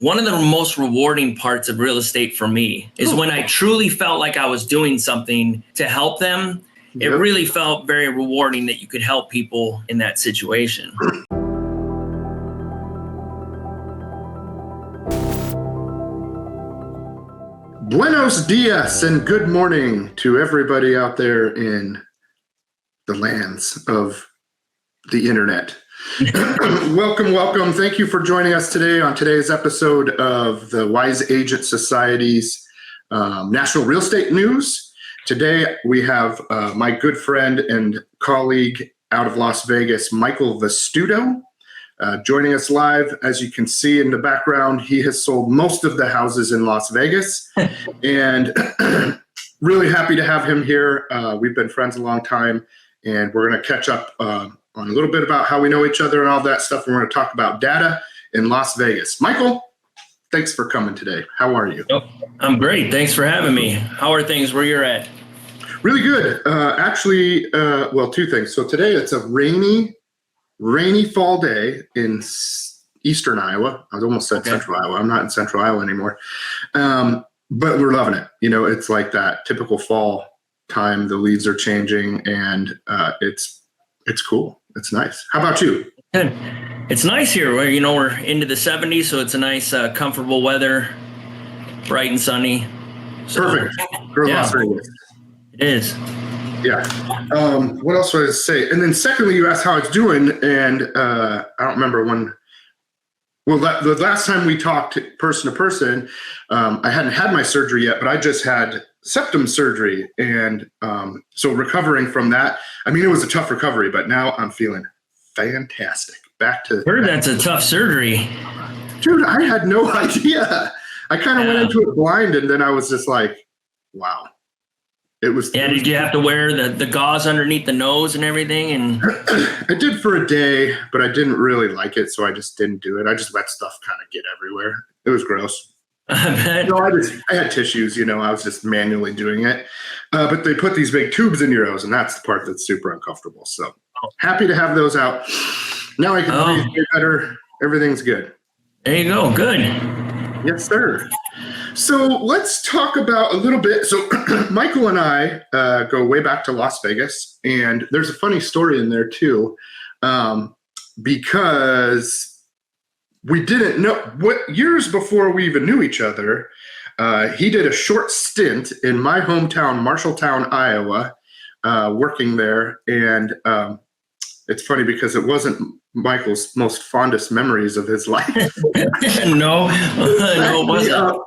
one of the most rewarding parts of real estate for me is when I truly felt like I was doing something to help them. It really felt very rewarding that you could help people in that situation. Buenos dias and good morning to everybody out there in the lands of the internet. Welcome. Thank you for joining us today on today's episode of the Wise Agent Society's National Real Estate News. Today we have my good friend and colleague out of Las Vegas, Michael Vestuto, joining us live. As you can see in the background, he has sold most of the houses in Las Vegas, and really happy to have him here. We've been friends a long time, and we're going to catch up on a little bit about how we know each other and all that stuff. And we're going to talk about data in Las Vegas. Michael, thanks for coming today. How are you? Oh, I'm great. Thanks for having me. How are things where you're at? Really good. Actually, two things. So today it's a rainy fall day in eastern Iowa. I almost said central Iowa. I'm not in central Iowa anymore. But we're loving it. You know, it's like that typical fall time. The leaves are changing, and it's cool. It's nice. How about you? Good. It's nice here. We're into the 70s, so it's a nice, comfortable weather, bright and sunny. So, perfect. Las Vegas. It is. Yeah. What else was I to say? And then secondly, you asked how it's doing, and I don't remember when. Well, the last time we talked person to person, I hadn't had my surgery yet, but I just had septum surgery, and so recovering from that. I mean, it was a tough recovery, but now I'm feeling fantastic. That's a tough surgery. Dude, I had no idea. I kind of went into it blind, and then I was just like, wow. It was. Yeah, did you have to wear the gauze underneath the nose and everything? And I did for a day, but I didn't really like it, so I just didn't do it. I just let stuff kind of get everywhere. It was gross. I bet. I had tissues, I was just manually doing it. But they put these big tubes in your nose, and that's the part that's super uncomfortable. So happy to have those out. Now I can breathe better. Everything's good. There you go. Good. Yes, sir. So let's talk about a little bit. So Michael and I go way back to Las Vegas, and there's a funny story in there too, because we didn't know what years before we even knew each other. He did a short stint in my hometown, Marshalltown, Iowa, working there. And it's funny because it wasn't Michael's most fondest memories of his life. No, it wasn't.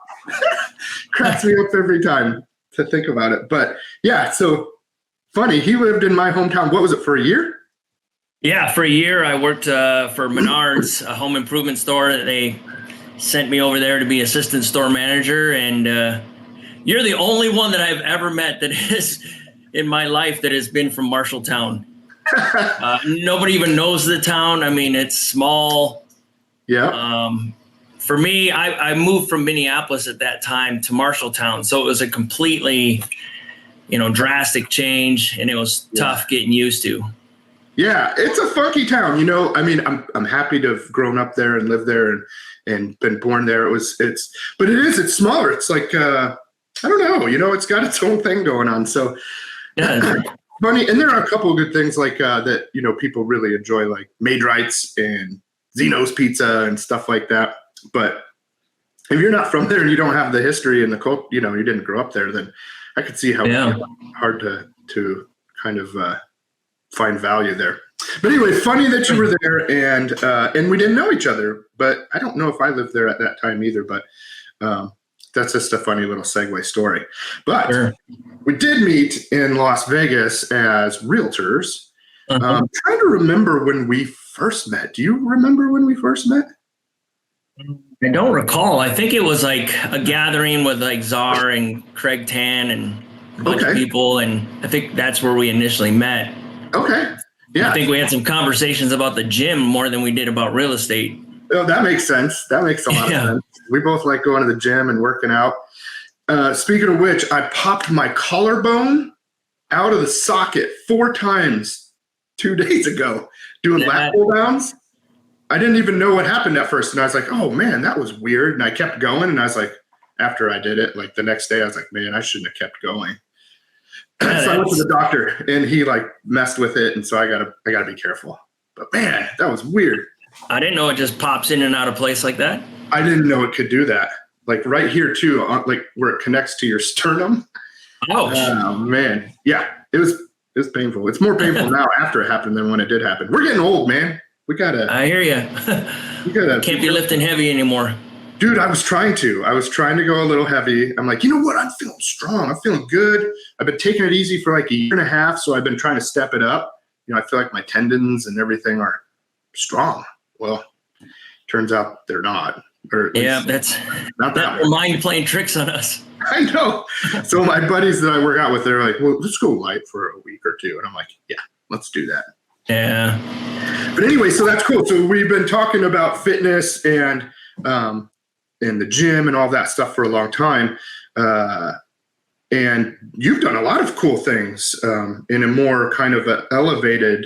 Cracks me up every time to think about it. But yeah, so funny. He lived in my hometown. What was it, for a year? Yeah, for a year. I worked for Menards, a home improvement store. They sent me over there to be assistant store manager. And you're the only one that I've ever met that is in my life that has been from Marshalltown. Nobody even knows the town. I mean, it's small. Yeah. For me, I moved from Minneapolis at that time to Marshalltown. So it was a completely, drastic change, and it was tough getting used to. Yeah, it's a funky town. I mean, I'm happy to have grown up there and lived there and been born there. But it's smaller. It's like, I don't know, it's got its own thing going on. So yeah. Funny. And there are a couple of good things like that, people really enjoy, like Maid-Rites and Zeno's Pizza and stuff like that. But if you're not from there and you don't have the history and the cult, you didn't grow up there, then I could see how hard to kind of find value there. But anyway, funny that you were there, and we didn't know each other. But I don't know if I lived there at that time either. But that's just a funny little segue story. But we did meet in Las Vegas as realtors. I'm trying to remember when we first met. Do you remember when we first met? I don't recall. I think it was like a gathering with like Czar and Craig Tan and a bunch of people, and I think that's where we initially met. Okay. Yeah. I think we had some conversations about the gym more than we did about real estate. Oh, that makes sense. That makes a lot of sense. We both like going to the gym and working out. Speaking of which, I popped my collarbone out of the socket 4 times 2 days ago doing lat pull downs. I didn't even know what happened at first. And I was like, oh man, that was weird. And I kept going. And I was like, after I did it, like the next day, I was like, man, I shouldn't have kept going. Yeah, so I went to the doctor and he like messed with it. And so I gotta be careful. But man, that was weird. I didn't know it just pops in and out of place like that. I didn't know it could do that. Like right here too, like where it connects to your sternum. Ouch. Oh man. Yeah, it was painful. It's more painful now after it happened than when it did happen. We're getting old, man. I hear you. Can't be lifting heavy anymore. Dude, I was trying to go a little heavy. I'm like, you know what? I'm feeling strong. I'm feeling good. I've been taking it easy for like a year and a half. So I've been trying to step it up. You know, I feel like my tendons and everything are strong. Well, turns out they're not. Yeah, that's not that your mind playing tricks on us. I know. So my buddies that I work out with, they're like, well, let's go light for a week or two. And I'm like, yeah, let's do that. Yeah. But anyway, so that's cool. So we've been talking about fitness and the gym and all that stuff for a long time. And you've done a lot of cool things in a more kind of an elevated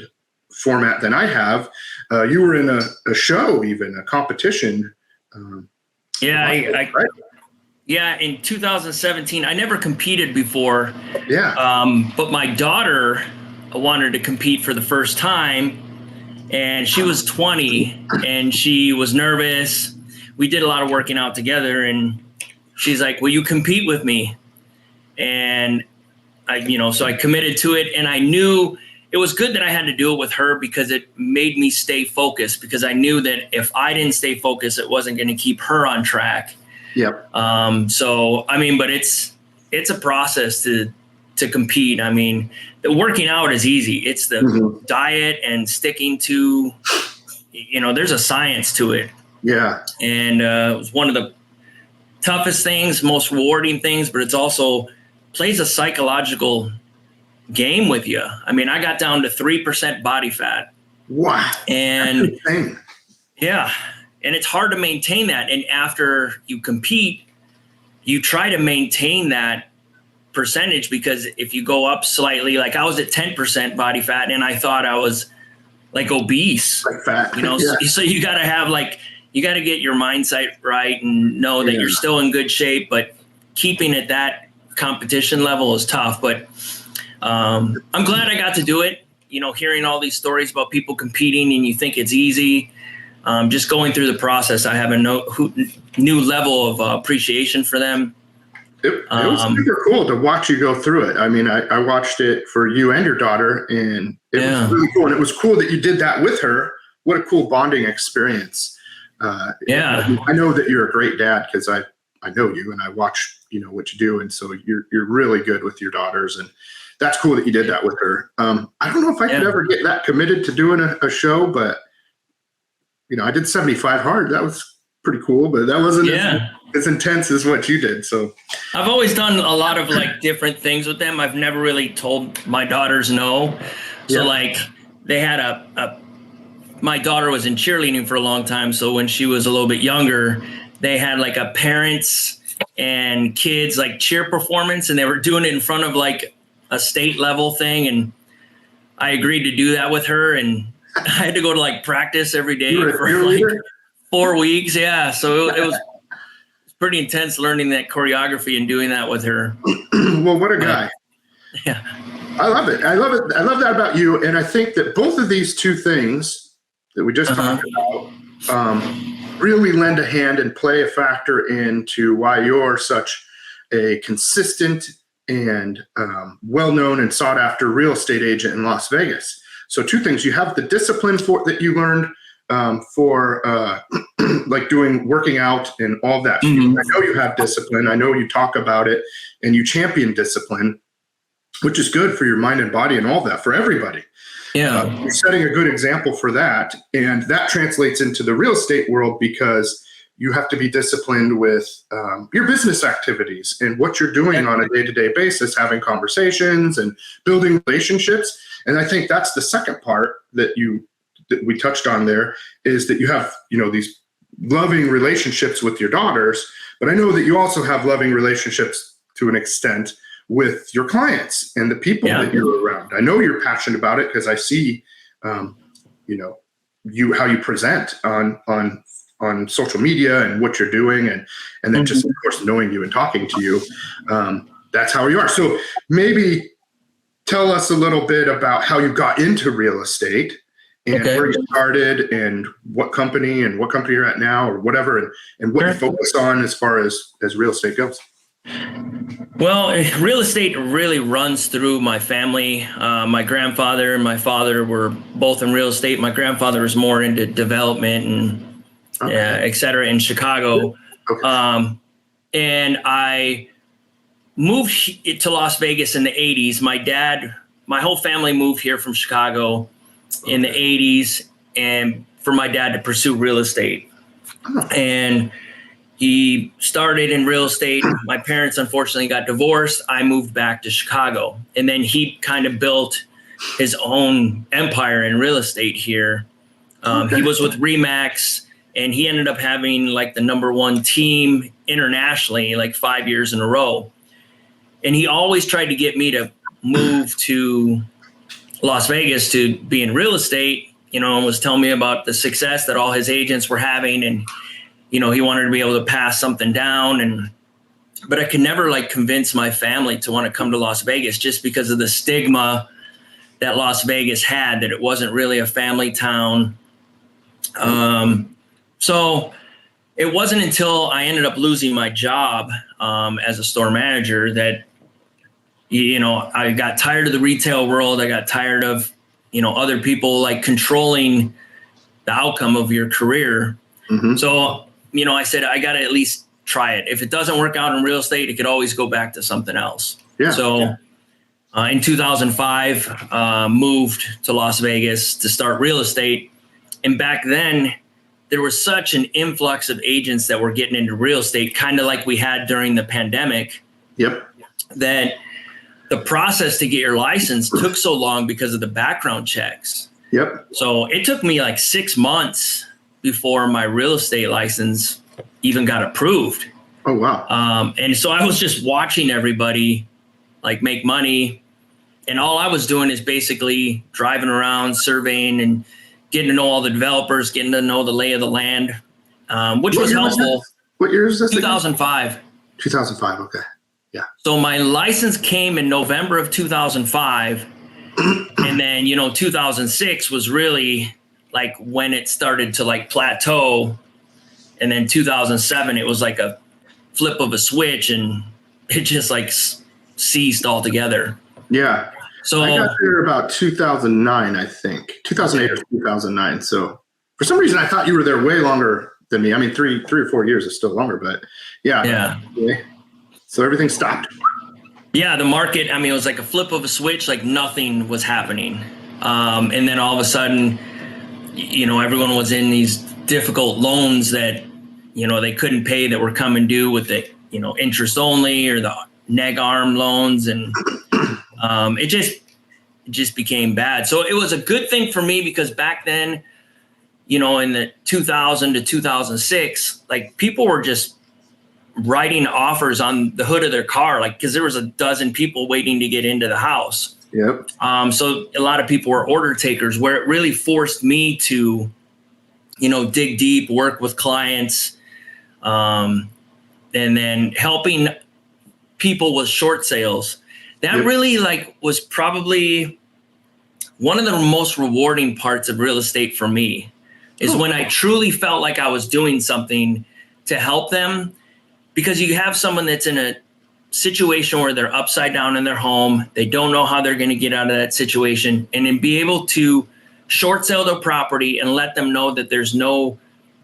format than I have. You were in a show, even a competition. Yeah, yeah. In 2017, I never competed before. Yeah. But my daughter wanted to compete for the first time, and she was 20, and she was nervous. We did a lot of working out together, and she's like, "Will you compete with me?" And so I committed to it, and I knew it was good that I had to do it with her because it made me stay focused, because I knew that if I didn't stay focused, it wasn't going to keep her on track. Yep. So, I mean, but it's a process to compete. I mean, the working out is easy. It's the diet and sticking to, there's a science to it. Yeah. And it was one of the toughest things, most rewarding things, but it's also plays a psychological game with you. I mean, I got down to 3% body fat. Wow. And yeah, and it's hard to maintain that. And after you compete, you try to maintain that percentage, because if you go up slightly, like I was at 10% body fat and I thought I was like obese, like fat, yeah. So you got to get your mindset right and know that you're still in good shape, but keeping at that competition level is tough. But I'm glad I got to do it. Hearing all these stories about people competing and you think it's easy. Just going through the process, I have a new level of appreciation for them. It was super cool to watch you go through it. I mean, I watched it for you and your daughter, and it was really cool. And it was cool that you did that with her. What a cool bonding experience. Yeah. I know that you're a great dad because I know you and I watch, what you do. And so you're really good with your daughters, and that's cool that you did that with her. I don't know if I could ever get that committed to doing a show, but I did 75 hard. That was pretty cool, but that wasn't as intense as what you did. So I've always done a lot of like different things with them. I've never really told my daughters no. So like they had my daughter was in cheerleading for a long time. So when she was a little bit younger, they had like a parents and kids like cheer performance, and they were doing it in front of like a state level thing. And I agreed to do that with her, and I had to go to like practice every day for like 4 weeks. Yeah. So it was pretty intense learning that choreography and doing that with her. Well, what a guy. Yeah. I love it. I love it. I love that about you. And I think that both of these two things that we just talked about really lend a hand and play a factor into why you're such a consistent and well-known and sought-after real estate agent in Las Vegas. So two things: you have the discipline that you learned for like working out and all that. I know you have discipline. I know you talk about it and you champion discipline, which is good for your mind and body and all that, for everybody. Yeah. You're setting a good example for that. And that translates into the real estate world, because you have to be disciplined with your business activities and what you're doing on a day-to-day basis, having conversations and building relationships. And I think that's the second part that we touched on there, is that you have, these loving relationships with your daughters, but I know that you also have loving relationships to an extent with your clients and the people that you're around. I know you're passionate about it because I see, how you present on social media and what you're doing, and then just, of course, knowing you and talking to you. That's how you are. So maybe tell us a little bit about how you got into real estate and where you started and what company you're at now or whatever, and what you focus on as far as real estate goes. Well, real estate really runs through my family. My grandfather and my father were both in real estate. My grandfather was more into development and et cetera in Chicago. And I moved to Las Vegas in the 80s. My whole family moved here from Chicago in the 80s, and for my dad to pursue real estate. And he started in real estate. My parents unfortunately got divorced. I moved back to Chicago, and then he kind of built his own empire in real estate here. He was with Remax, and he ended up having like the #1 team internationally, like 5 years in a row. And he always tried to get me to move to Las Vegas to be in real estate, and was telling me about the success that all his agents were having. And, he wanted to be able to pass something down. But I could never convince my family to want to come to Las Vegas just because of the stigma that Las Vegas had, that it wasn't really a family town. So it wasn't until I ended up losing my job as a store manager that, I got tired of the retail world. I got tired of, other people controlling the outcome of your career. So, I said, I got to at least try it. If it doesn't work out in real estate, it could always go back to something else. So in 2005, moved to Las Vegas to start real estate. And back then, there was such an influx of agents that were getting into real estate, kind of like we had during the pandemic. That the process to get your license took so long because of the background checks. So it took me 6 months before my real estate license even got approved. Oh, wow. And so I was just watching everybody make money. And all I was doing is basically driving around, surveying, and getting to know all the developers, getting to know the lay of the land, which was helpful. What year is this? 2005. 2005. Okay. Yeah. So my license came in November of 2005. And then, 2006 was really when it started to plateau. And then 2007, it was like a flip of a switch, and it just ceased altogether. Yeah. So I got there about 2009, I think 2008 or 2009. So for some reason, I thought you were there way longer than me. I mean, three or 4 years is still longer, but yeah. So everything stopped. Yeah, the market, it was like a flip of a switch, nothing was happening. And then all of a sudden, everyone was in these difficult loans that, they couldn't pay, that were coming due with the, interest only, or the neg arm loans. And it just became bad. So it was a good thing for me, because back then, in the 2000 to 2006, people were just writing offers on the hood of their car, because there was a dozen people waiting to get into the house. So a lot of people were order takers, where it really forced me to, dig deep, work with clients, and then helping people with short sales. That really was probably one of the most rewarding parts of real estate for me, is when I truly felt like I was doing something to help them. Because you have someone that's in a situation where they're upside down in their home, they don't know how they're going to get out of that situation, and then be able to short sell their property and let them know that there's no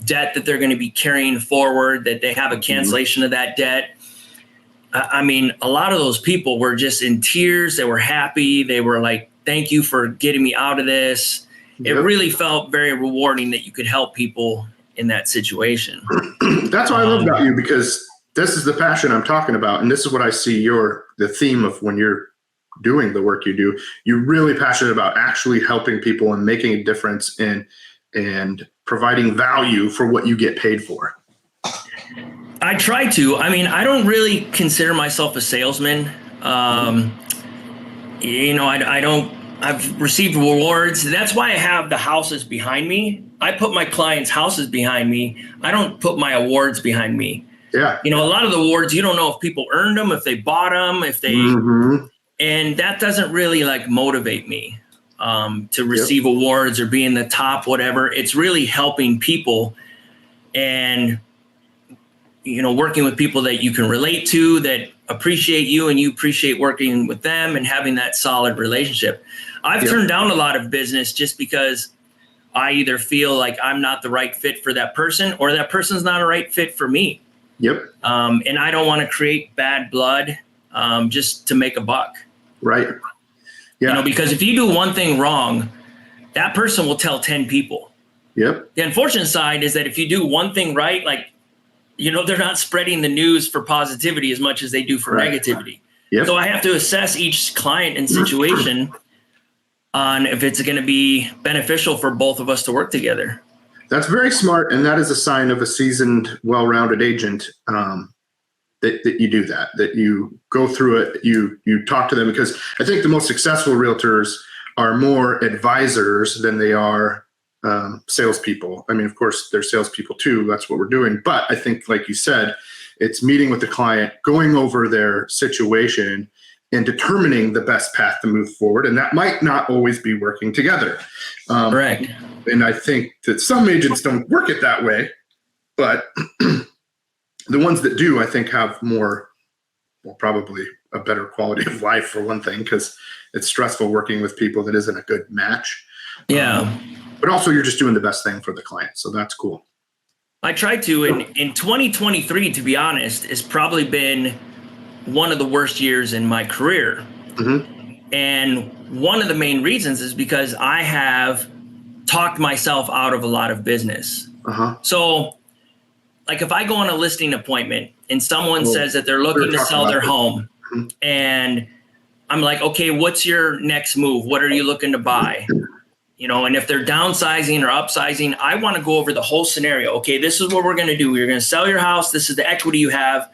debt that they're going to be carrying forward, that they have a cancellation of that debt. A lot of those people were just in tears. They were happy. They were like, thank you for getting me out of this. It really felt very rewarding that you could help people in that situation. That's what I love about you, because this is the passion I'm talking about. And this is what I see the theme of when you're doing the work you do. You're really passionate about actually helping people and making a difference and providing value for what you get paid for. I try to. I don't really consider myself a salesman. I've received rewards. That's why I have the houses behind me. I put my clients' houses behind me. I don't put my awards behind me. Yeah. A lot of the awards, you don't know if people earned them, if they bought them, if they, and that doesn't really like motivate me to receive awards or be in the top, whatever. It's really helping people and, working with people that you can relate to, that appreciate you and you appreciate working with them and having that solid relationship. I've turned down a lot of business just because I either feel like I'm not the right fit for that person or that person's not a right fit for me. Yep. And I don't want to create bad blood just to make a buck. Right. Yeah. Because if you do one thing wrong, that person will tell 10 people. Yep. The unfortunate side is that if you do one thing right, they're not spreading the news for positivity as much as they do for negativity. Yep. So I have to assess each client and situation on if it's going to be beneficial for both of us to work together. That's very smart, and that is a sign of a seasoned, well-rounded agent, that you do that you go through it, you talk to them, because I think the most successful realtors are more advisors than they are salespeople. I mean, of course, they're salespeople too. That's what we're doing. But I think, like you said, it's meeting with the client, going over their situation, and determining the best path to move forward. And that might not always be working together. Correct. And I think that some agents don't work it that way, but the ones that do, I think, have probably a better quality of life, for one thing, because it's stressful working with people that isn't a good match. Yeah. But also you're just doing the best thing for the client. So that's cool. I tried to, in 2023, to be honest, has probably been one of the worst years in my career. Mm-hmm. And one of the main reasons is because I have talked myself out of a lot of business. Uh-huh. So like if I go on a listing appointment and someone says that they're looking to sell their home, mm-hmm. and I'm like, okay, what's your next move? What are you looking to buy? And if they're downsizing or upsizing, I want to go over the whole scenario. Okay, this is what we're going to do. We're going to sell your house. This is the equity you have.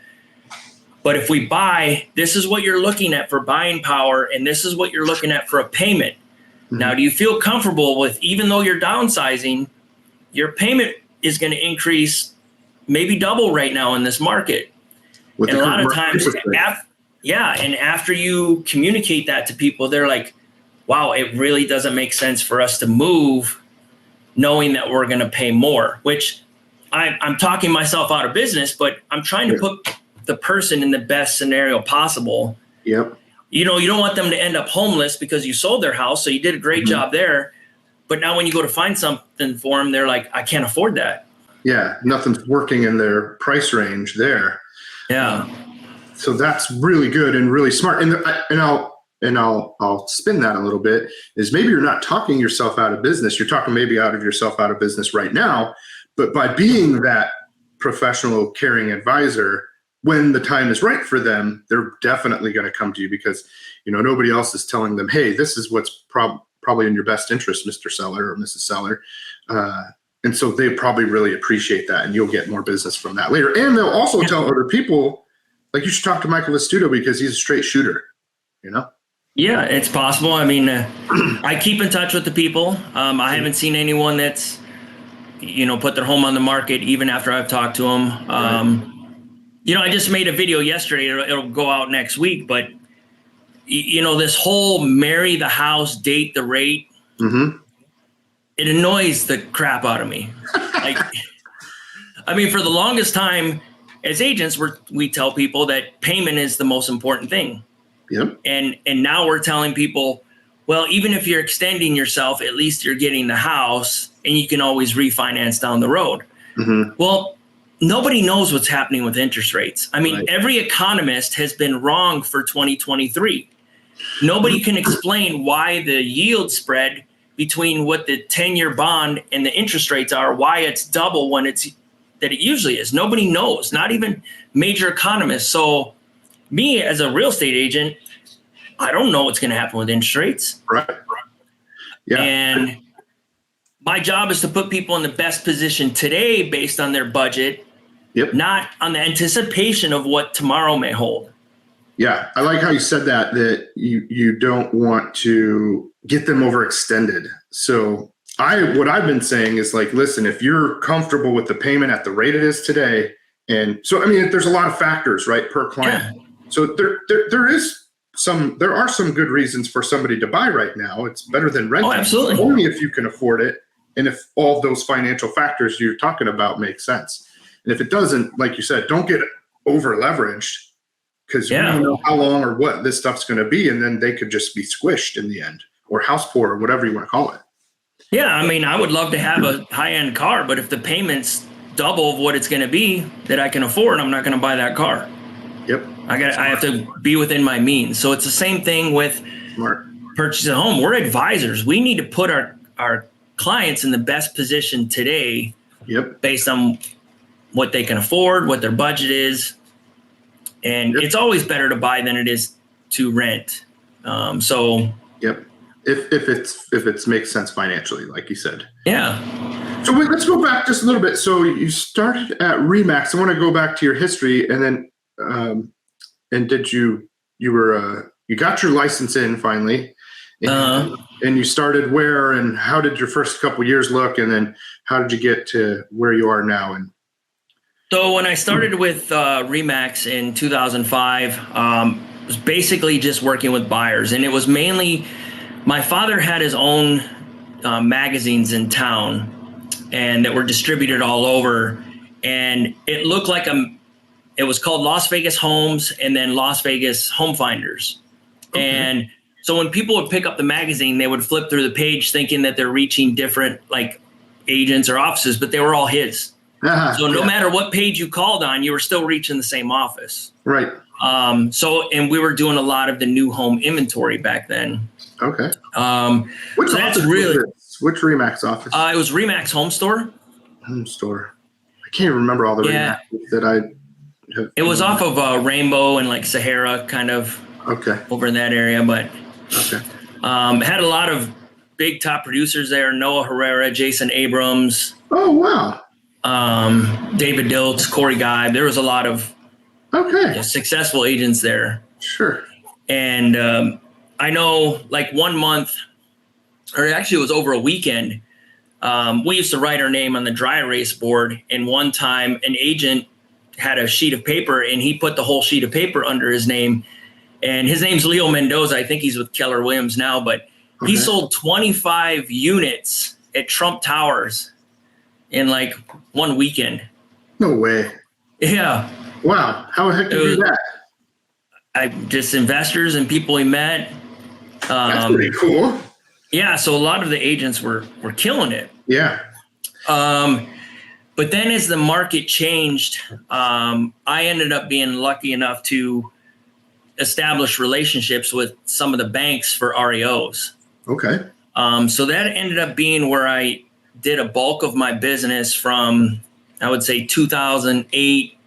But if we buy, this is what you're looking at for buying power, and this is what you're looking at for a payment. Mm-hmm. Now, do you feel comfortable with, even though you're downsizing, your payment is going to increase maybe double right now in this market? And a lot of times, and after you communicate that to people, they're like, wow, it really doesn't make sense for us to move knowing that we're going to pay more, which I'm talking myself out of business, but I'm trying to put the person in the best scenario possible. Yep. You don't want them to end up homeless because you sold their house. So you did a great mm-hmm. job there. But now when you go to find something for them, they're like, I can't afford that. Yeah. Nothing's working in their price range there. Yeah. So that's really good and really smart. And I'll spin that a little bit, is maybe you're not talking yourself out of business. You're talking maybe out of yourself out of business right now, but by being that professional, caring advisor, when the time is right for them, they're definitely going to come to you because, nobody else is telling them, hey, this is what's probably in your best interest, Mr. Seller or Mrs. Seller. And so they probably really appreciate that, and you'll get more business from that later. And they'll also tell other people, like, you should talk to Michael Vestuto because he's a straight shooter, Yeah, it's possible. I mean, I keep in touch with the people. I haven't seen anyone that's, put their home on the market even after I've talked to them. I just made a video yesterday. It'll go out next week. But, this whole marry the house, date the rate, mm-hmm. it annoys the crap out of me. For the longest time as agents, we tell people that payment is the most important thing. Yep. And now we're telling people, well, even if you're extending yourself, at least you're getting the house and you can always refinance down the road. Mm-hmm. Well, nobody knows what's happening with interest rates. Every economist has been wrong for 2023. Nobody can explain why the yield spread between what the 10-year bond and the interest rates are, why it's double when that it usually is. Nobody knows, not even major economists. So me as a real estate agent, I don't know what's going to happen with interest rates. Right. Yeah. And my job is to put people in the best position today based on their budget, not on the anticipation of what tomorrow may hold. Yeah. I like how you said that you don't want to get them overextended. So what I've been saying is like, listen, if you're comfortable with the payment at the rate it is today, and so, I mean, there's a lot of factors, right, per client. Yeah. So there are some good reasons for somebody to buy right now. It's better than renting. Oh, absolutely. Only if you can afford it, and if all those financial factors you're talking about make sense. And if it doesn't, like you said, don't get over leveraged, because you don't know how long or what this stuff's going to be, and then they could just be squished in the end, or house poor, or whatever you want to call it. Yeah, I mean, I would love to have a high-end car, but if the payment's double of what it's going to be that I can afford, I'm not going to buy that car. Yep. I have to be within my means. So it's the same thing with purchasing a home. We're advisors. We need to put our clients in the best position today. Yep. Based on what they can afford, what their budget is. And it's always better to buy than it is to rent. Yep. If it makes sense financially, like you said. Yeah. So let's go back just a little bit. So you started at Remax. I want to go back to your history, and then and did you got your license in finally, and you started where, and how did your first couple years look, and then how did you get to where you are now? And so when I started with Remax in 2005, it was basically just working with buyers, and it was mainly my father had his own magazines in town, and that were distributed all over, and it looked like it was called Las Vegas Homes and then Las Vegas Home Finders. Okay. And so when people would pick up the magazine, they would flip through the page thinking that they're reaching different like agents or offices, but they were all his. So no matter what page you called on, you were still reaching the same office. Right. And we were doing a lot of the new home inventory back then. Okay. Which Remax office? It was Remax Home Store. Home Store. I can't even remember all the Remax that I have. It was off of Rainbow and like Sahara, kind of. Okay. Over in that area, but okay. Had a lot of big top producers there: Noah Herrera, Jason Abrams. Oh wow. David Diltz, Corey Guy. There was a lot of successful agents there. Sure. And I know like 1 month, or actually it was over a weekend, we used to write our name on the dry erase board. And one time an agent had a sheet of paper and he put the whole sheet of paper under his name. And his name's Leo Mendoza. I think he's with Keller Williams now, but he sold 25 units at Trump Towers in like 1 weekend. No way. Yeah. Wow. How the heck did you do that? Just investors and people we met. That's pretty cool. Yeah. So a lot of the agents were killing it. Yeah. But then as the market changed, I ended up being lucky enough to establish relationships with some of the banks for REOs. Okay. So that ended up being where I did a bulk of my business from, I would say 2008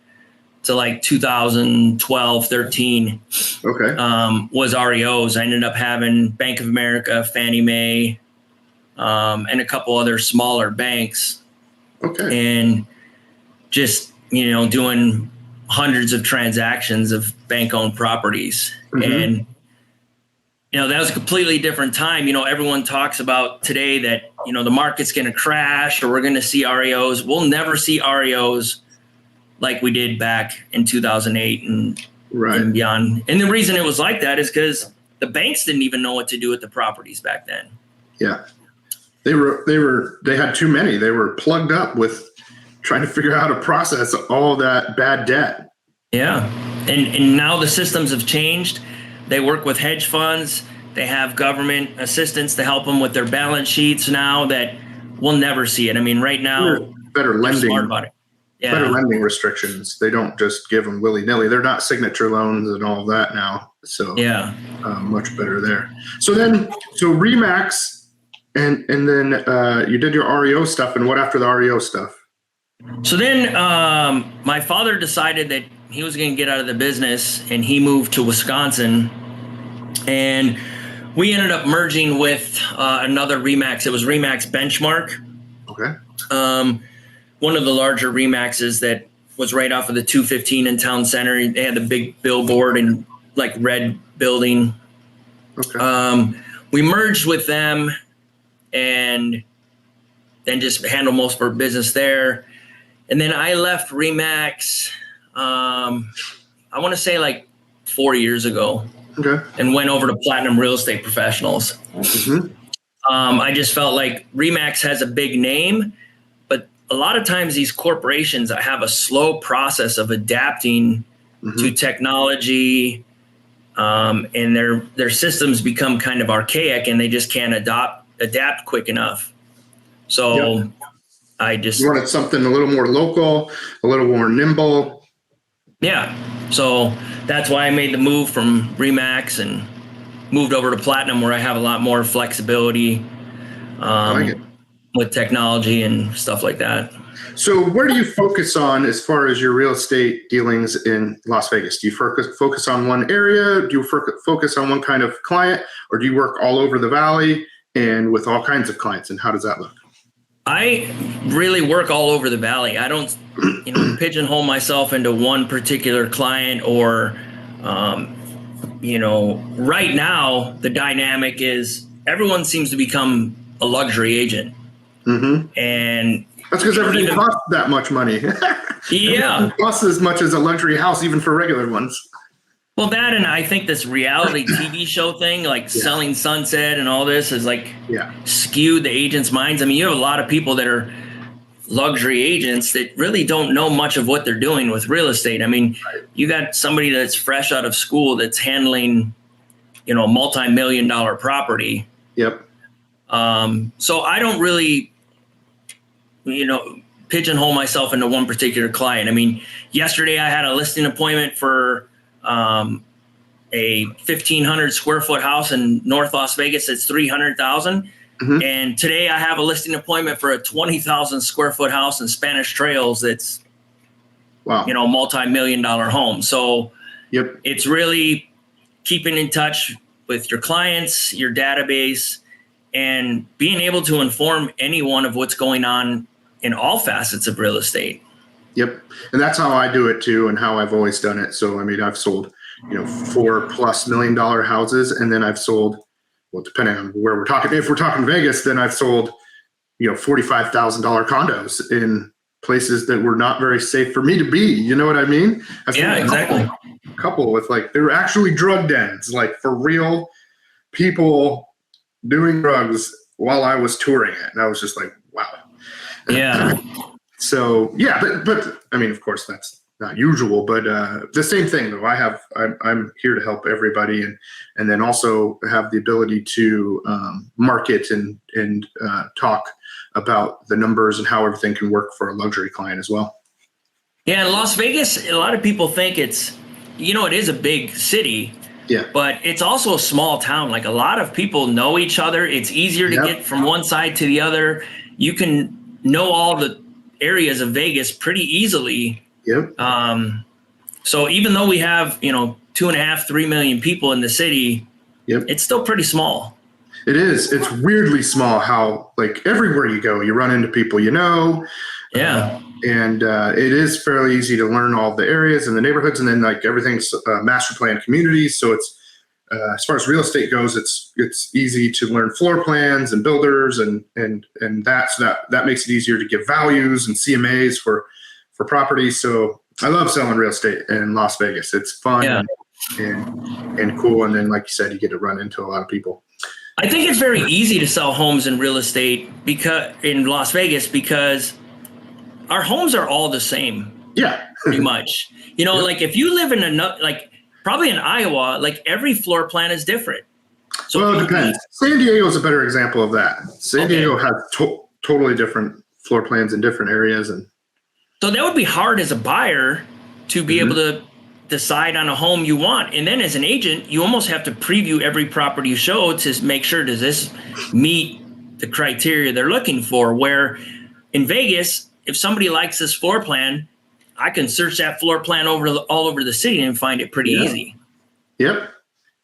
to like 2012, 13. Okay. Was REOs. I ended up having Bank of America, Fannie Mae, and a couple other smaller banks. Okay. And just, doing hundreds of transactions of bank-owned properties. Mm-hmm. And, that was a completely different time. Everyone talks about today that, the market's going to crash or we're going to see REOs. We'll never see REOs like we did back in 2008 and beyond. And the reason it was like that is because the banks didn't even know what to do with the properties back then. Yeah. They had too many. They were plugged up with trying to figure out how to process all that bad debt. Yeah. And now the systems have changed. They work with hedge funds. They have government assistance to help them with their balance sheets now that we'll never see it. I mean, right now, better lending. Smart about it. Yeah. Better lending restrictions. They don't just give them willy-nilly. They're not signature loans and all of that now. So yeah, much better there. So Remax, and then you did your REO stuff. And what after the REO stuff? So then my father decided that he was going to get out of the business, and he moved to Wisconsin. And we ended up merging with another Remax. It was Remax Benchmark. Okay. One of the larger Remaxes that was right off of the 215 in Town Center. They had the big billboard and like red building. Okay. We merged with them, and and just handle most of our business there. And then I left Remax, I want to say like 4 years ago, Okay. and went over to Platinum Real Estate Professionals. Mm-hmm. I just felt like Remax has a big name, but a lot of times these corporations have a slow process of adapting to technology, and their systems become kind of archaic, and they just can't adapt quick enough. So I just You wanted something a little more local, a little more nimble. Yeah. So that's why I made the move from Remax and moved over to Platinum, where I have a lot more flexibility with technology and stuff like that. So where do you focus on as far as your real estate dealings in Las Vegas? Do you focus on one area? Do you focus on one kind of client, or do you work all over the valley and with all kinds of clients? And how does that look? I really work all over the valley. I don't, pigeonhole myself into one particular client or, right now the dynamic is everyone seems to become a luxury agent. And that's because everything costs that much money. Yeah. It costs as much as a luxury house, even for regular ones. Well, that, and I think this reality TV show thing, like Selling Sunset and all this, is like skewed the agents' minds. I mean, you have a lot of people that are luxury agents that really don't know much of what they're doing with real estate. I mean, you got somebody that's fresh out of school that's handling, a multi-million-dollar property. Yep. So I don't really, pigeonhole myself into one particular client. I mean, yesterday I had a listing appointment for a 1,500 square foot house in North Las Vegas. It's 300,000. And today I have a listing appointment for a 20,000 square foot house in Spanish Trails. That's, multi-million-dollar home. So it's really keeping in touch with your clients, your database, and being able to inform anyone of what's going on in all facets of real estate. Yep. And that's how I do it too, and how I've always done it. So, I mean, I've sold, $4+ million houses, and then I've sold, well, depending on where we're talking, if we're talking Vegas, then I've sold, $45,000 condos in places that were not very safe for me to be. You know what I mean? Exactly. A couple with they were actually drug dens, like for real people doing drugs while I was touring it. And I was just like, wow. Yeah. So but I mean, of course that's not usual, but the same thing though. I'm here to help everybody, and then also have the ability to market and talk about the numbers and how everything can work for a luxury client as well. Yeah, in Las Vegas, a lot of people think it's, it is a big city. Yeah. But it's also a small town. Like, a lot of people know each other. It's easier to get from one side to the other. You can know all the areas of Vegas pretty easily. Yep. So even though we have, 2.5, 3 million people in the city, it's still pretty small. It is. It's weirdly small how, everywhere you go, you run into people Yeah. And it is fairly easy to learn all the areas and the neighborhoods, and then everything's master plan communities. So it's as far as real estate goes, it's easy to learn floor plans and builders and that makes it easier to give values and CMAs for properties. So I love selling real estate in Las Vegas. It's fun and cool. And then, like you said, you get to run into a lot of people. I think it's very easy to sell homes in real estate in Las Vegas because our homes are all the same. Yeah. Pretty much. If you live in probably in Iowa, every floor plan is different. So well, it depends. San Diego is a better example of that. San Diego has totally different floor plans in different areas. And so that would be hard as a buyer to be able to decide on a home you want. And then as an agent, you almost have to preview every property you show to make sure, does this meet the criteria they're looking for? Where in Vegas, if somebody likes this floor plan, I can search that floor plan all over the city and find it pretty easy. Yep.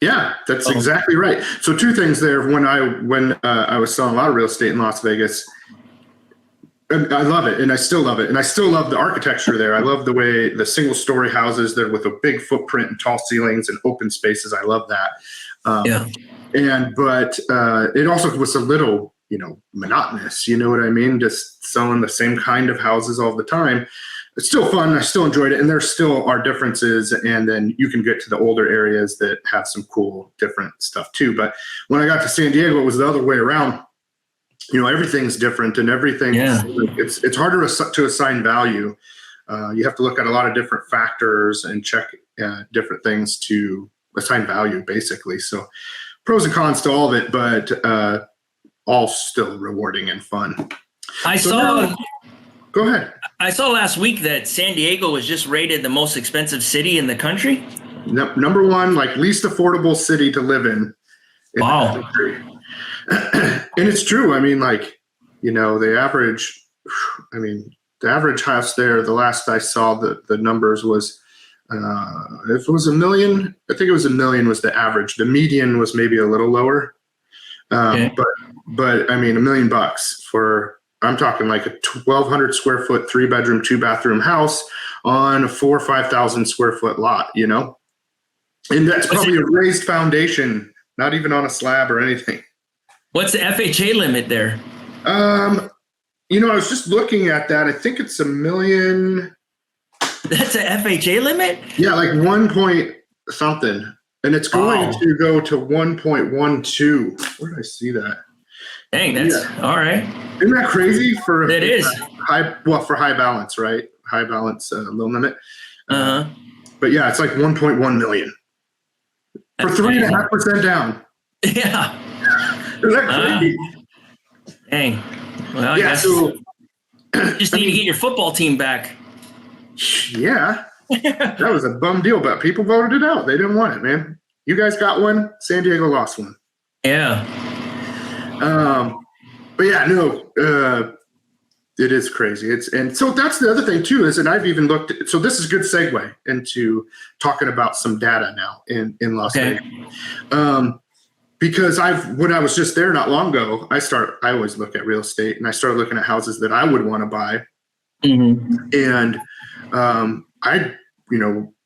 Yeah, that's exactly right. So two things there. When I was selling a lot of real estate in Las Vegas, and I love it, and I still love it, and I still love the architecture there. I love the way the single-story houses there with a big footprint and tall ceilings and open spaces. I love that. But it also was a little monotonous. You know what I mean? Just selling the same kind of houses all the time. It's still fun. I still enjoyed it. And there still are differences. And then you can get to the older areas that have some cool, different stuff too. But when I got to San Diego, it was the other way around. Everything's different and everything. Yeah. It's harder to assign value. You have to look at a lot of different factors and check different things to assign value, basically. So pros and cons to all of it, but all still rewarding and fun. Go ahead. I saw last week that San Diego was just rated the most expensive city in the country. Number one, least affordable city to live in wow. the country. And it's true. I mean, the average house there, the last I saw the numbers was, if it was $1 million, I think it was $1 million was the average. The median was maybe a little lower. Okay. But I mean, $1 million for, I'm talking like a 1,200 square foot, 3-bedroom, 2-bathroom house on a 4,000 or 5,000 square foot lot, and that's probably a raised foundation, not even on a slab or anything. What's the FHA limit there? I was just looking at that. I think it's $1 million. That's a FHA limit? Yeah, like 1 point something. And it's going to go to 1.12. Where did I see that? Dang, that's all right. Isn't that crazy for it is for high balance, right? High balance loan limit. Uh-huh. But yeah, it's like 1.1 million for 3.5% down. Yeah. Isn't that crazy? Dang. Well, I guess you just need to get your football team back. Yeah. That was a bum deal, but people voted it out. They didn't want it, man. You guys got one. San Diego lost one. Yeah. But yeah, no, it is crazy. And so that's the other thing too, is, and I've even looked at, so this is a good segue into talking about some data now in Las Vegas. Because when I was just there not long ago, I always look at real estate, and I started looking at houses that I would want to buy. Mm-hmm. And I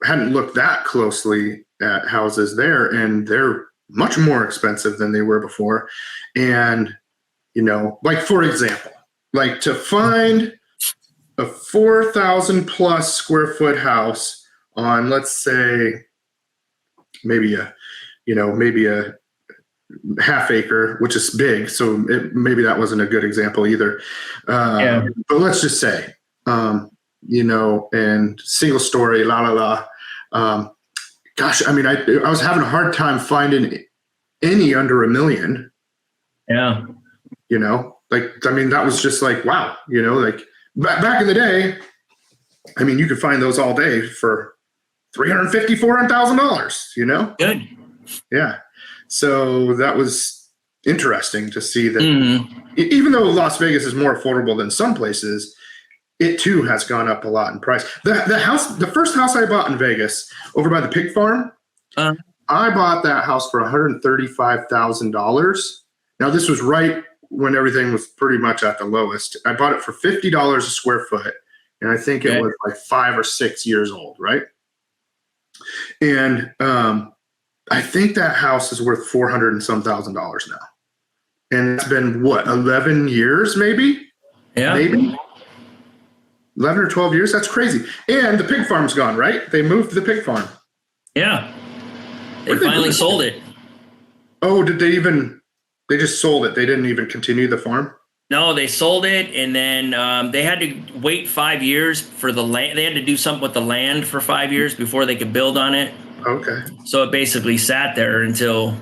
hadn't looked that closely at houses there, and they're much more expensive than they were before. And, for example, to find a 4,000 plus square foot house on, let's say, maybe a half acre, which is big. So maybe that wasn't a good example either. But let's just say, and single story, gosh, I mean, I was having a hard time finding any under $1 million. Yeah. That was just like, wow, back in the day, I mean, you could find those all day for $350,000, $400,000, Good. Yeah. So that was interesting to see that even though Las Vegas is more affordable than some places, it too has gone up a lot in price. The first house I bought in Vegas over by the pig farm, I bought that house for $135,000. Now this was right when everything was pretty much at the lowest. I bought it for $50 a square foot, and I think it was like 5 or 6 years old, right? And I think that house is worth $400,000 and some thousand now. And it's been 11 years, maybe? Yeah. Maybe 11 or 12 years. That's crazy. And the pig farm's gone, right? They moved the pig farm. Yeah. They finally sold it. Oh, they just sold it. They didn't even continue the farm? No, they sold it, and then they had to wait 5 years for the land. They had to do something with the land for 5 years before they could build on it. Okay. So it basically sat there until,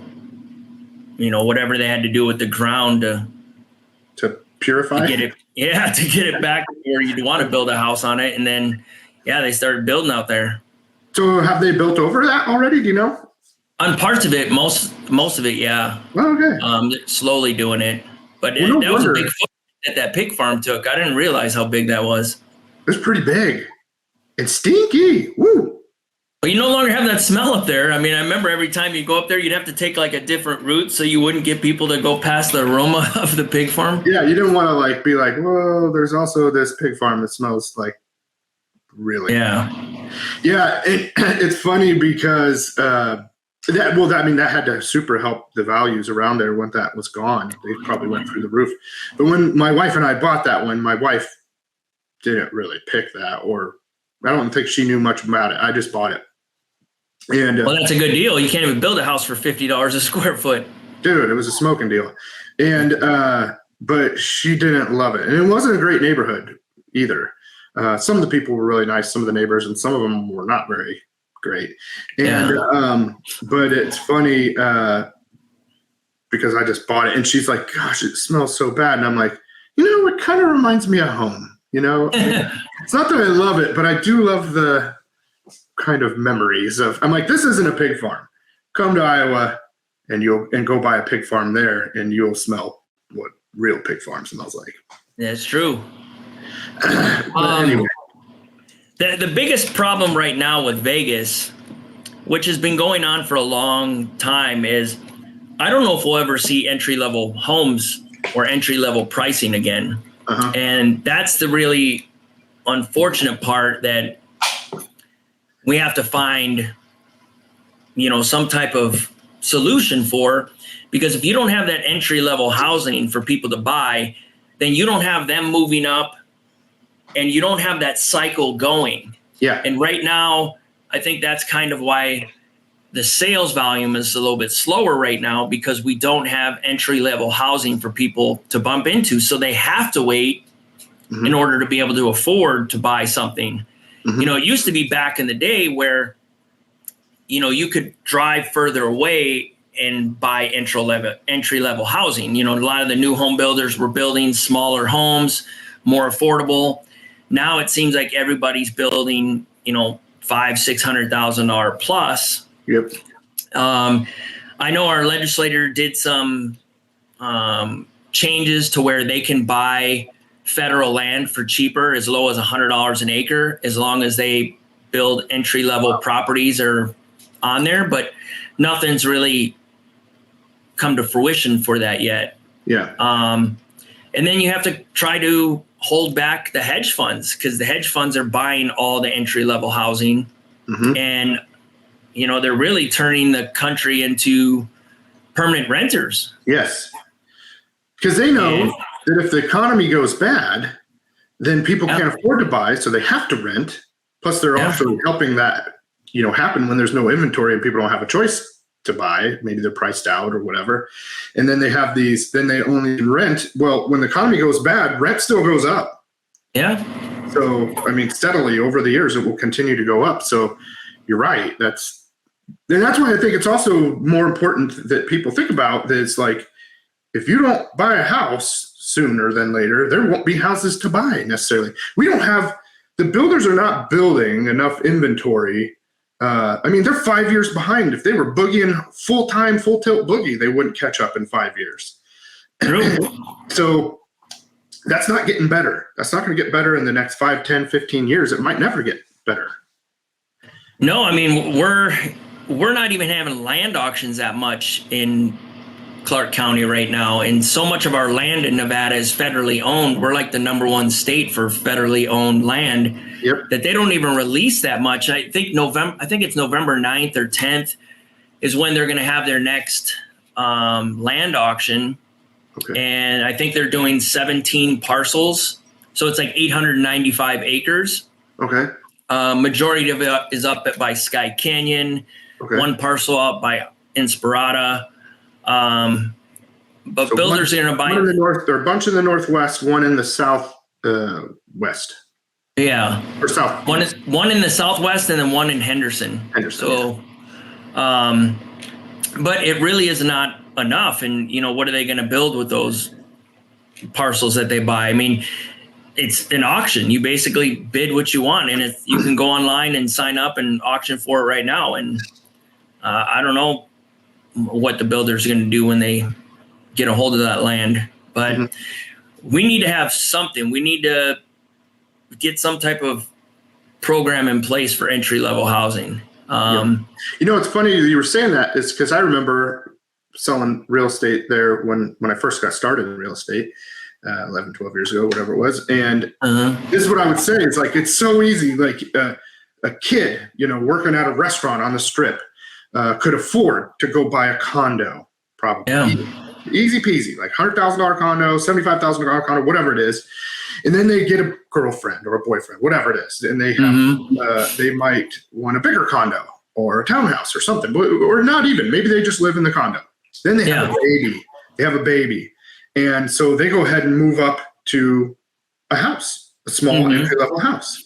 whatever they had to do with the ground to purify, to get it back where you'd want to build a house on it. And then, they started building out there. So have they built over that already? Do you know? On parts of it, most of it, yeah. Oh, okay. Slowly doing it, but that was a big footprint that pig farm took. I didn't realize how big that was. It was pretty big and stinky. Woo. But you no longer have that smell up there. I mean, I remember every time you go up there, you'd have to take like a different route so you wouldn't get people to go past the aroma of the pig farm. Yeah, you didn't want to be like, whoa, there's also this pig farm that smells like really. Yeah. Yeah, it's funny because that had to super help the values around there when that was gone. They probably went through the roof. But when my wife and I bought that one, my wife didn't really pick that, or I don't think she knew much about it. I just bought it. And well, that's a good deal. You can't even build a house for $50 a square foot. Dude, it was a smoking deal. And but she didn't love it. And it wasn't a great neighborhood either. Some of the people were really nice, some of the neighbors, and some of them were not very great. And but it's funny because I just bought it, and she's like, "Gosh, it smells so bad." And I'm like, it kind of reminds me of home. It's not that I love it, but I do love the kind of memories of. I'm like, this isn't a pig farm. Come to Iowa, and go buy a pig farm there, and you'll smell what real pig farm smells like. That's true. Anyway. The biggest problem right now with Vegas, which has been going on for a long time, is I don't know if we'll ever see entry-level homes or entry-level pricing again. Uh-huh. And that's the really unfortunate part that we have to find, some type of solution for, because if you don't have that entry-level housing for people to buy, then you don't have them moving up, and you don't have that cycle going. Yeah. And right now, I think that's kind of why the sales volume is a little bit slower right now, because we don't have entry-level housing for people to bump into. So they have to wait in order to be able to afford to buy something. Mm-hmm. It used to be back in the day where, you could drive further away and buy entry-level housing. A lot of the new home builders were building smaller homes, more affordable. Now it seems like everybody's building, $500,000-$600,000 plus. Yep. I know our legislator did some changes to where they can buy federal land for cheaper, as low as $100 an acre, as long as they build entry-level properties or on there. But nothing's really come to fruition for that yet. Yeah. And then you have to try to hold back the hedge funds, because the hedge funds are buying all the entry-level housing. Mm-hmm. And, they're really turning the country into permanent renters. Yes. Because they know that if the economy goes bad, then people can't afford to buy, so they have to rent. Plus, they're also helping that, happen when there's no inventory and people don't have a choice to buy. Maybe they're priced out or whatever. And then they have then they only rent. Well, when the economy goes bad, rent still goes up. Yeah. So, steadily over the years, it will continue to go up. So you're right. That's why I think it's also more important that people think about that. It's like, if you don't buy a house sooner than later, there won't be houses to buy necessarily. The builders are not building enough inventory. They're 5 years behind. If they were boogieing full-time, full-tilt boogie, they wouldn't catch up in 5 years. So that's not getting better. That's not going to get better in the next 5, 10, 15 years. It might never get better. No, we're not even having land auctions that much in Clark County right now. And so much of our land in Nevada is federally owned. We're like the #1 state for federally owned land. Yep. That they don't even release that much. I think it's November 9th or 10th is when they're going to have their next land auction. Okay. And I think they're doing 17 parcels. So it's like 895 acres. Okay. Majority of it is up by Sky Canyon. Okay. One parcel up by Inspirata. But so builders are going to buy. One in the north, there are a bunch in the northwest, one in the south west. Yeah. Or south. One in the southwest and then one in Henderson. So, but it really is not enough. And, what are they going to build with those parcels that they buy? It's an auction. You basically bid what you want, and you can go online and sign up and auction for it right now. And I don't know what the builder's going to do when they get a hold of that land, but we need to have something. We need to get some type of program in place for entry-level housing. It's funny you were saying that. It's because I remember selling real estate there when I first got started in real estate 11, 12 years ago, whatever it was. And this is what I would say. It's like, it's so easy. Like a kid, working at a restaurant on the strip, could afford to go buy a condo, probably. Yeah. Easy peasy, like $100,000 condo, $75,000 condo, whatever it is. And then they get a girlfriend or a boyfriend, whatever it is. And they have, they might want a bigger condo or a townhouse or something, or not even. Maybe they just live in the condo. Then they have a baby. They have a baby. And so they go ahead and move up to a house, a small entry-level house.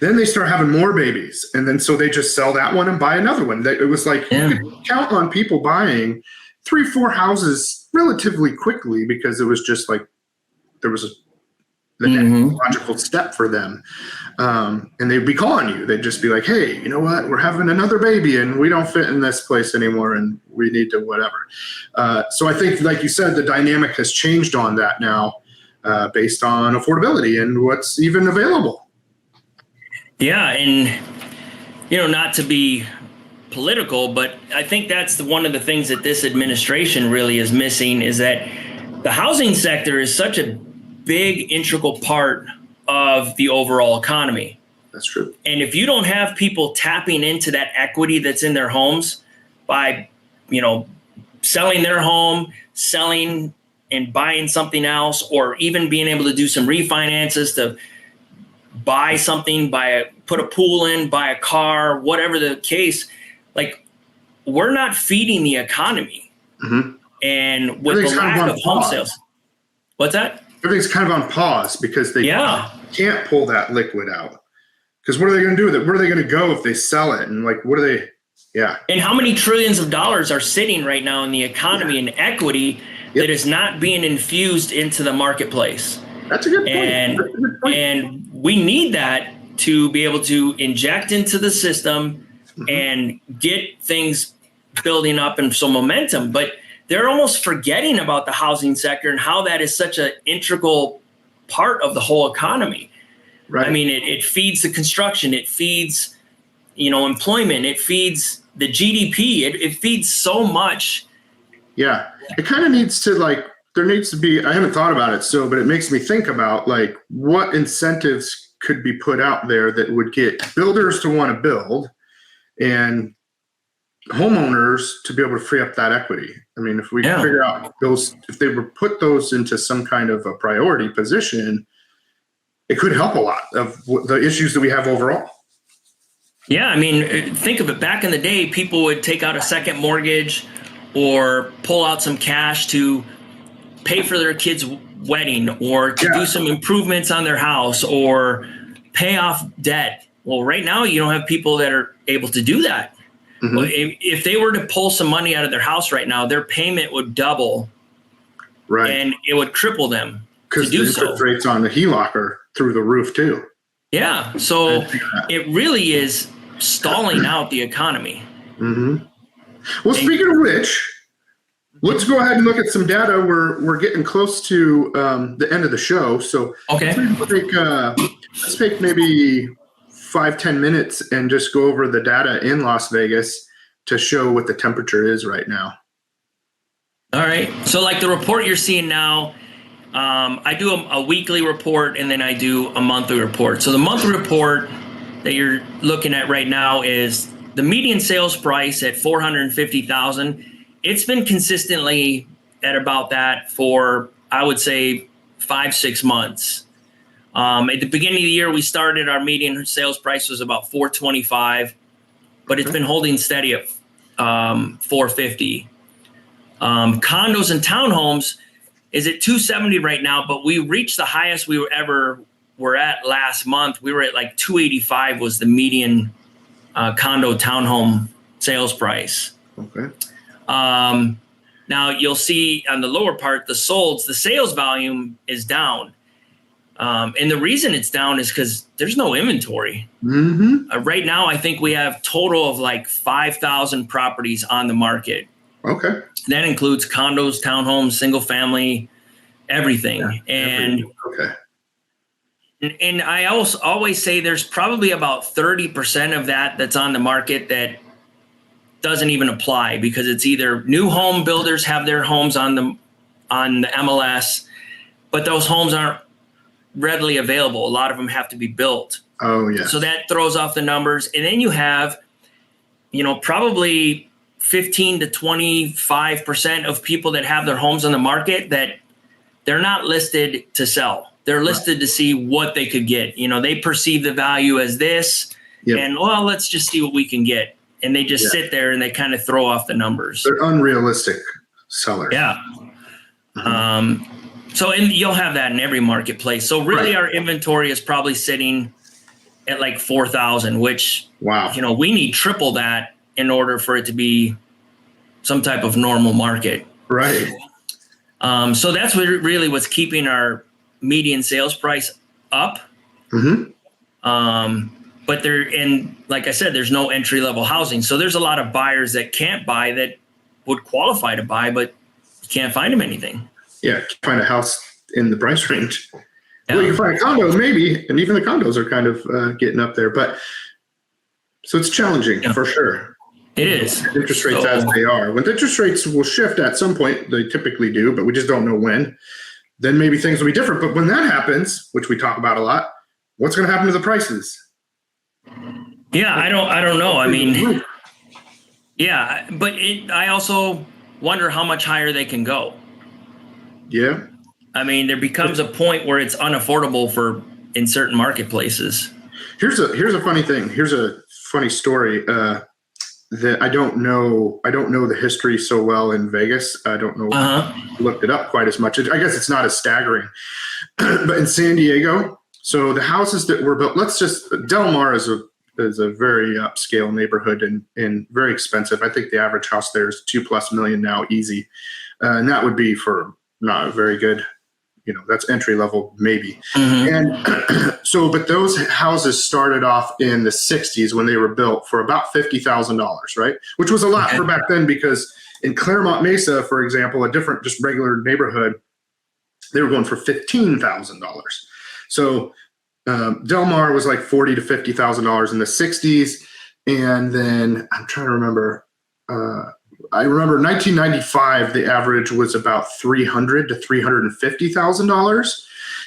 Then they start having more babies. And then so they just sell that one and buy another one. It was like you could count on people buying 3-4 houses relatively quickly because it was just like there was the next logical step for them. And they'd be calling you. They'd just be like, hey, you know what? We're having another baby and we don't fit in this place anymore and we need to whatever. So I think, like you said, the dynamic has changed on that now based on affordability and what's even available. Yeah. And, not to be political, but I think that's one of the things that this administration really is missing is that the housing sector is such a big integral part of the overall economy. That's true. And if you don't have people tapping into that equity that's in their homes by, selling their home, selling and buying something else, or even being able to do some refinances to buy something, put a pool in, buy a car, whatever the case, like we're not feeding the economy. And with the lack of home sales, what's that? Everything's kind of on pause because they can't pull that liquid out. Because what are they going to do with it? Where are they going to go if they sell it? And like, what are they? Yeah. And how many trillions of dollars are sitting right now in the economy and equity that is not being infused into the marketplace? That's a good point. And we need that to be able to inject into the system and get things building up and some momentum. But they're almost forgetting about the housing sector and how that is such an integral part of the whole economy. Right. I mean, it feeds the construction, it feeds, employment, it feeds the GDP, it feeds so much. Yeah. It kind of needs to there needs to be, I haven't thought about it, but it makes me think about what incentives could be put out there that would get builders to want to build and homeowners to be able to free up that equity. I mean, if we can figure out if they were put those into some kind of a priority position, it could help a lot of the issues that we have overall. Yeah. I mean, think of it. Back in the day, people would take out a second mortgage or pull out some cash to pay for their kid's wedding or to do some improvements on their house or pay off debt. Well, right now you don't have people that are able to do that. Well, if they were to pull some money out of their house right now, their payment would double, and it would cripple them to do so. Because the interest rates on the HELOC are through the roof too. Yeah, so it really is stalling out the economy. Well, speaking of which, let's go ahead and look at some data. We're getting close to the end of the show, so let's take maybe 5-10 minutes and just go over the data in Las Vegas to show what the temperature is right now. All right. So like the report you're seeing now, I do a weekly report and then I do a monthly report. So the monthly report that you're looking at right now is the median sales price at $450,000. It's been consistently at about that for, I would say, 5-6 months. At the beginning of the year, we started our median sales price was about $425, but it's been holding steady at $450. Condos and townhomes is at $270 right now, but we reached the highest we were at last month. We were at like $285 was the median condo townhome sales price. Okay. Now you'll see on the lower part, the sales volume is down. And the reason it's down is because there's no inventory. Right now, I think we have total of like 5,000 properties on the market. Okay. That includes condos, townhomes, single family, everything. And I also always say there's probably about 30% of that's on the market that doesn't even apply because it's either new home builders have their homes on the MLS, but those homes aren't readily available. A lot of them have to be built. Oh, yeah. So that throws off the numbers. And then you have probably 15 to 25% of people that have their homes on the market that they're not listed to sell. They're listed to see what they could get. They perceive the value as this, and let's just see what we can get. And they just sit there and they kind of throw off the numbers. They're unrealistic sellers. Yeah. And you'll have that in every marketplace. So really our inventory is probably sitting at like 4,000, which, we need triple that in order for it to be some type of normal market. Right. So that's really what's keeping our median sales price up. But like I said, there's no entry level housing. So there's a lot of buyers that can't buy that would qualify to buy, but you can't find them anything. Yeah. Can't find a house in the price range. Yeah. Well, you can find a condo maybe, and even the condos are kind of getting up there, so it's challenging for sure. It is. Interest rates as they are. When interest rates will shift at some point, they typically do, but we just don't know when. Then maybe things will be different. But when that happens, which we talk about a lot, what's going to happen to the prices? Yeah, I don't know. I mean, yeah, but I also wonder how much higher they can go. Yeah. I mean, there becomes a point where it's unaffordable in certain marketplaces. Here's a funny thing. Here's a funny story that I don't know the history so well in Vegas. I don't know. Looked it up quite as much. I guess it's not as staggering. But in San Diego, so the houses that were built, Del Mar is a very upscale neighborhood and very expensive. I think the average house there is $2+ million now, easy. And that would be for not a very good, that's entry level maybe. And but those houses started off in the 60s when they were built for about $50,000, right? Which was a lot for back then, because in Claremont Mesa, for example, a different, just regular neighborhood, they were going for $15,000. So Del Mar was like $40,000 to $50,000 in the 60s. And then I'm trying to remember, I remember 1995, the average was about $300,000 to $350,000.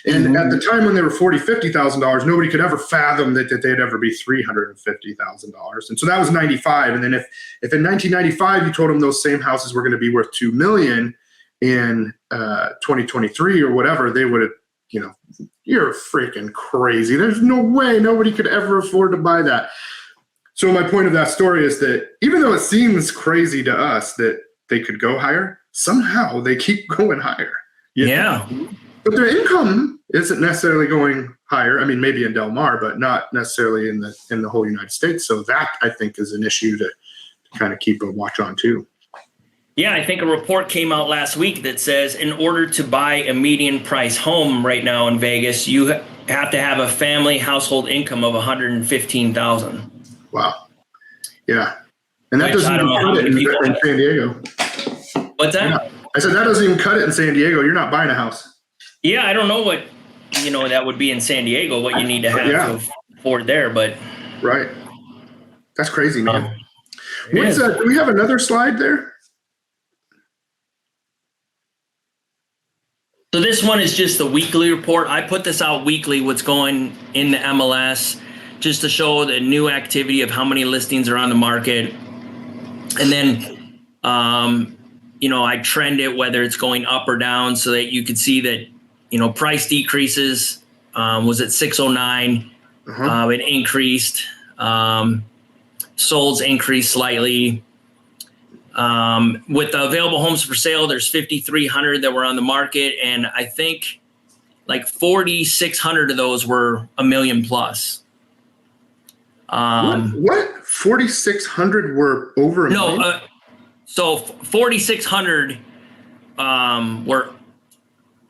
And at the time when they were $40,000, $50,000, nobody could ever fathom that they'd ever be $350,000. And so that was 95. And then if in 1995 you told them those same houses were going to be worth $2 million in 2023 or whatever, they would have, you're freaking crazy. There's no way nobody could ever afford to buy that. So my point of that story is that even though it seems crazy to us that they could go higher, somehow they keep going higher. Yeah. But their income isn't necessarily going higher. I mean, maybe in Del Mar, but not necessarily in the whole United States. So that, I think, is an issue to kind of keep a watch on too. Yeah, I think a report came out last week that says in order to buy a median price home right now in Vegas, you have to have a family household income of $115,000. Wow. Yeah. And that doesn't even cut it in San Diego. What's that? I said that doesn't even cut it in San Diego. You're not buying a house. Yeah, I don't know what that would be in San Diego, what you need to have to afford there, but right. That's crazy, man. What's that? Do we have another slide there? So this one is just the weekly report. I put this out weekly, what's going in the MLS, just to show the new activity of how many listings are on the market. And then, I trend it, whether it's going up or down, so that you could see that, price decreases, was at 609. It increased. Solds increased slightly. With the available homes for sale, there's 5,300 that were on the market. And I think like 4,600 of those were $1 million plus. What? 4,600 were over a million? No, so 4,600 were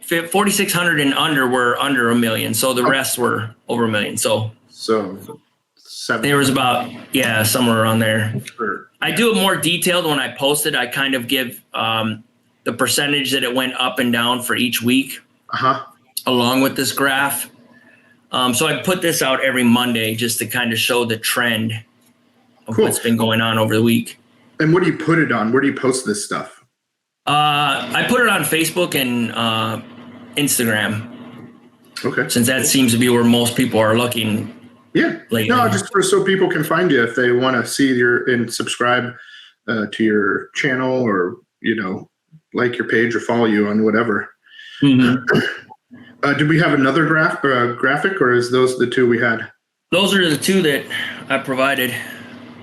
4,600 and under were under $1 million. So the rest were over $1 million. So there was about somewhere around there. Sure. I do it more detailed when I post it. I kind of give the percentage that it went up and down for each week, along with this graph. So I put this out every Monday just to kind of show the trend of what's been going on over the week. And what do you put it on? Where do you post this stuff? I put it on Facebook and Instagram. Okay. Since that seems to be where most people are looking. Yeah. lately. No, just so people can find you if they want to see and subscribe to your channel, or, like your page or follow you on whatever. Do we have another graphic, or is those the two we had? Those are the two that I provided.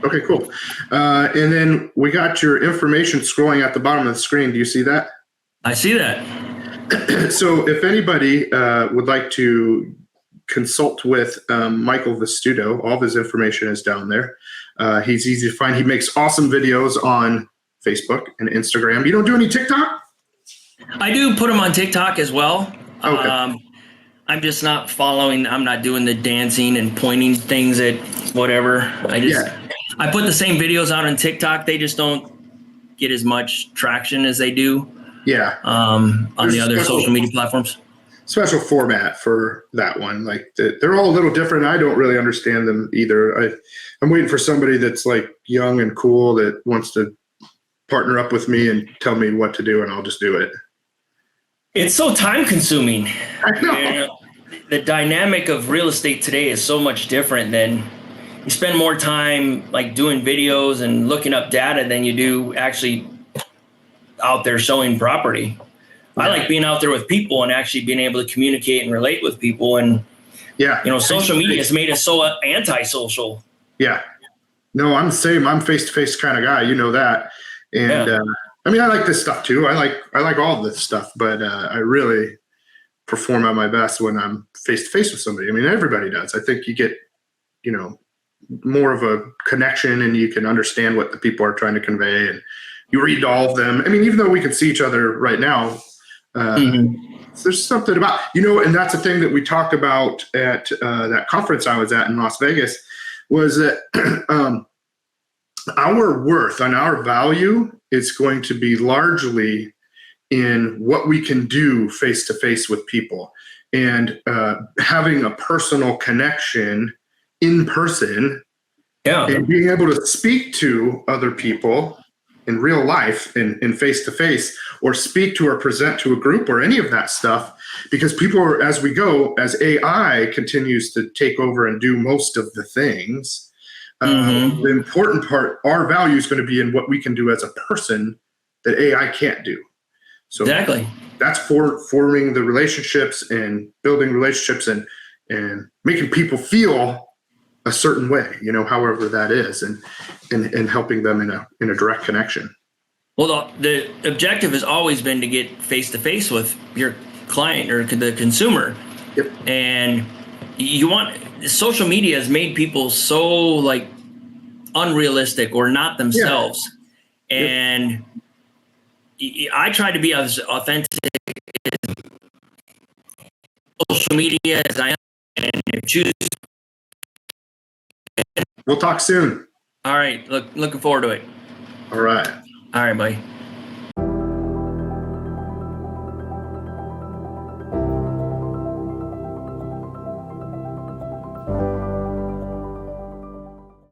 Okay, cool. And then we got your information scrolling at the bottom of the screen. Do you see that? I see that. So if anybody would like to consult with Michael Vestuto, all of his information is down there. He's easy to find. He makes awesome videos on Facebook and Instagram. You don't do any TikTok? I do put them on TikTok as well. Okay. I'm just not following. I'm not doing the dancing and pointing things at whatever. I put the same videos out on TikTok. They just don't get as much traction as they do. Yeah. On the other social media platforms. Special format for that one. Like they're all a little different. I don't really understand them either. I'm waiting for somebody that's like young and cool that wants to partner up with me and tell me what to do, and I'll just do it. It's so time consuming. I know. The dynamic of real estate today is so much different than you spend more time like doing videos and looking up data than you do actually out there showing property. I like being out there with people and actually being able to communicate and relate with people. And, social media has made us so antisocial. Yeah. No, I'm the same. I'm face-to-face kind of guy. You know that. And I like this stuff too. I like all this stuff, but I really perform at my best when I'm face-to-face with somebody. Everybody does. I think you get, more of a connection, and you can understand what the people are trying to convey, and you read all of them. Even though we can see each other right now, there's something about, and that's the thing that we talked about at that conference I was at in Las Vegas, was that our worth and our value is going to be largely in what we can do face to face with people, and having a personal connection in person, and being able to speak to other people in real life, in face to face, or speak to or present to a group or any of that stuff, because people are, as AI continues to take over and do most of the things, the important part, our value is going to be in what we can do as a person that AI can't do. So exactly, that's for forming the relationships and building relationships and making people feel a certain way, however that is, and helping them in a direct connection. Well, the objective has always been to get face to face with your client or the consumer. Yep. And social media has made people so like unrealistic or not themselves. Yeah. And I try to be as authentic as social media as I am, and choose. We'll talk soon. All right. Looking forward to it. All right. All right, buddy.